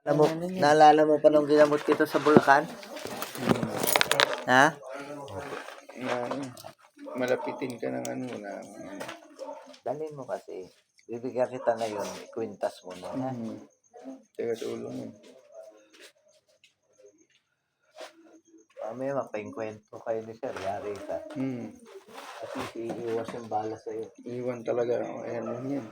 Naalala mo pa nung ginamot kita sa Bulacan? Ha? Na, malapitin ka ng ano na. Dalhin mo kasi. Bibigyan kita ngayon. Kwintas mo na. Ha? Teka sa ulo mo. Mamaya mapaingkwento kayo ni Sir. Yari ka. Kasi iiwas yung bala sa'yo. Iwan talaga. Ayan mo yan.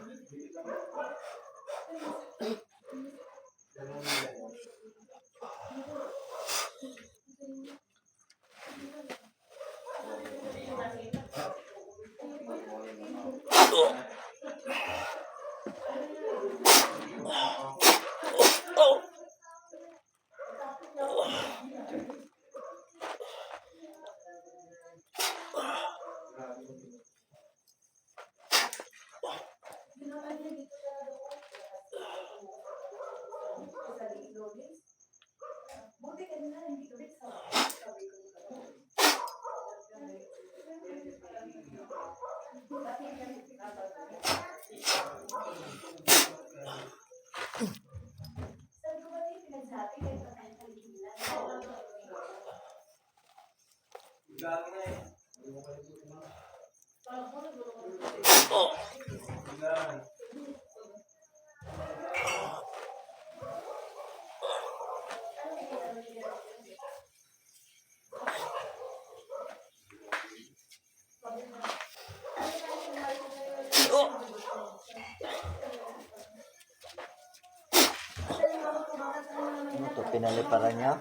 Ano to? Pinaliparan nyo?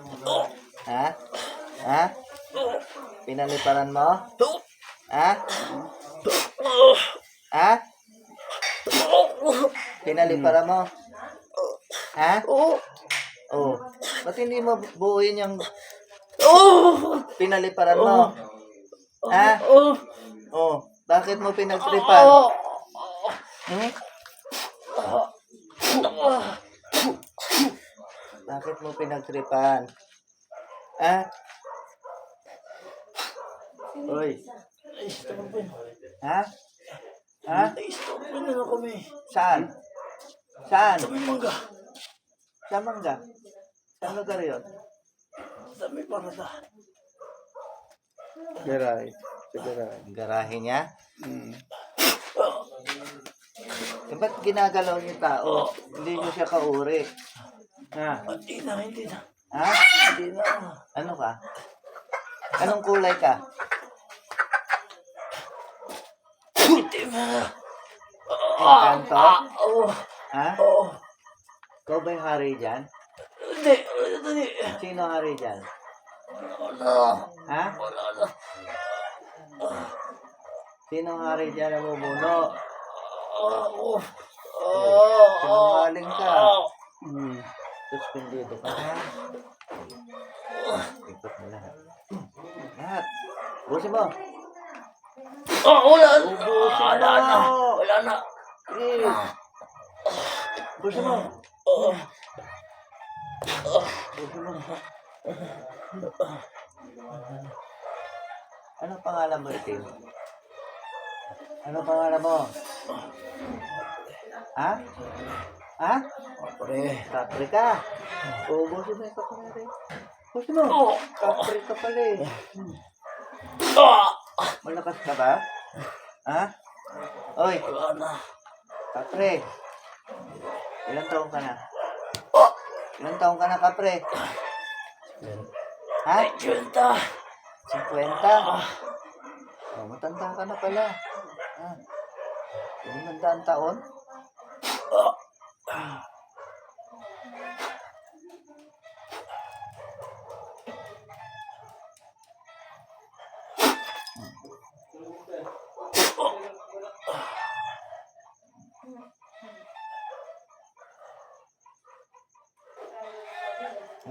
Ha? Ha? Pinaliparan mo? Ha? Ha? Pinaliparan mo? Ha? Oh. Ba't hindi mo buuin yung pinaliparan mo? Ha? Oh. Bakit mo pinagtripan? Bakit mo pinagtripan? Ha? Oy. Ha? Ha? Stop na kami. Saan? Saan? Sa may mangga. Sa Mangga? Saan lugar yun? Sa may parada. Garay. Sa garay. Garahe niya? Eh, ba't ginagalaw niyo tao? Hindi niyo siya kauri. Ha? Hindi na. Ha? Hindi na. Ano ka? Anong kulay ka? Itim. Kanto? Oo. Ha? Oo. Ikaw ba yung hari dyan? Hindi. Sino hari dyan? Wala. Ha? Wala na. Sino hari dyan na bumuno? Oo. Sinungaling ka. Suspendido ka na. Ikot mo lahat. Lahat. Busin mo. Wala. Ubusin Wala na. mo. Wala na. Eh. Busin mo. Busin mo. Anong pangalan mo, Itim? Anong pangalan mo? Ha? Ha? Pre. Kapre ka. Ubusin mo yung kapre. Busin mo. Kapre ka pala eh. Malakas ka ba? Ha? Oy, Wala na. kapre. Ilang taong ka na? Ilang taong ka na, kapre? Ha? 20. 50? Oh, matanda ka na pala. Ha? 500 taon?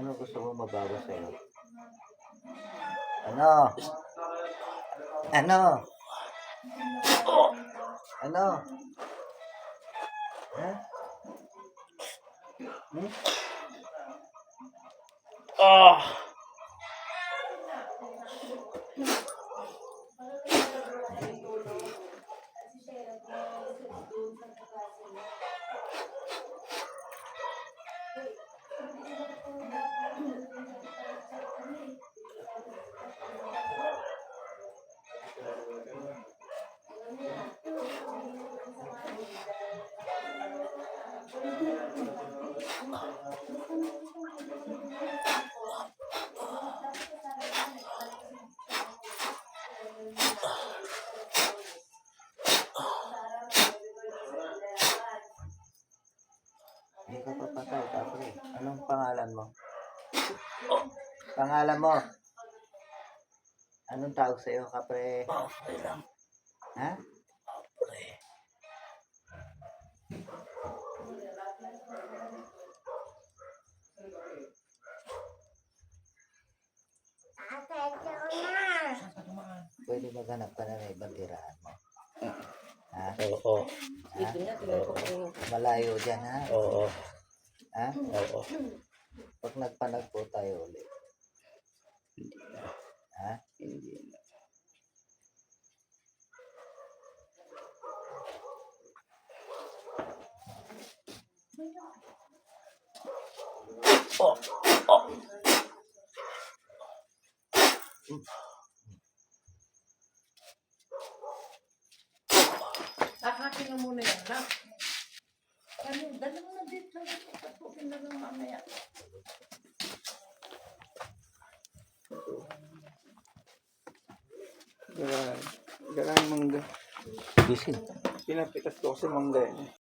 Ano gusto mo mabago sa'yo? Ano? Ano? Ano? Ha? Anong pangalan mo? Pangalan mo? Anong tawag sa'yo, kapre? Kapre lang. Ha? Kapre. Pwede maghanap ka na ng ibang tirahan mo. Ha? Oo. Malayo dyan, ha? Oo. Ha? Oo. Pag nagpanagpo tayo ulit. Ha? Hindi na. Oh. Oh. Kakakin na muna yan, ha? Ano, dala mo na dito. Tapukin na lang mamaya. Galang mangga. Busy. Pinapitas ko kasi mangga yan.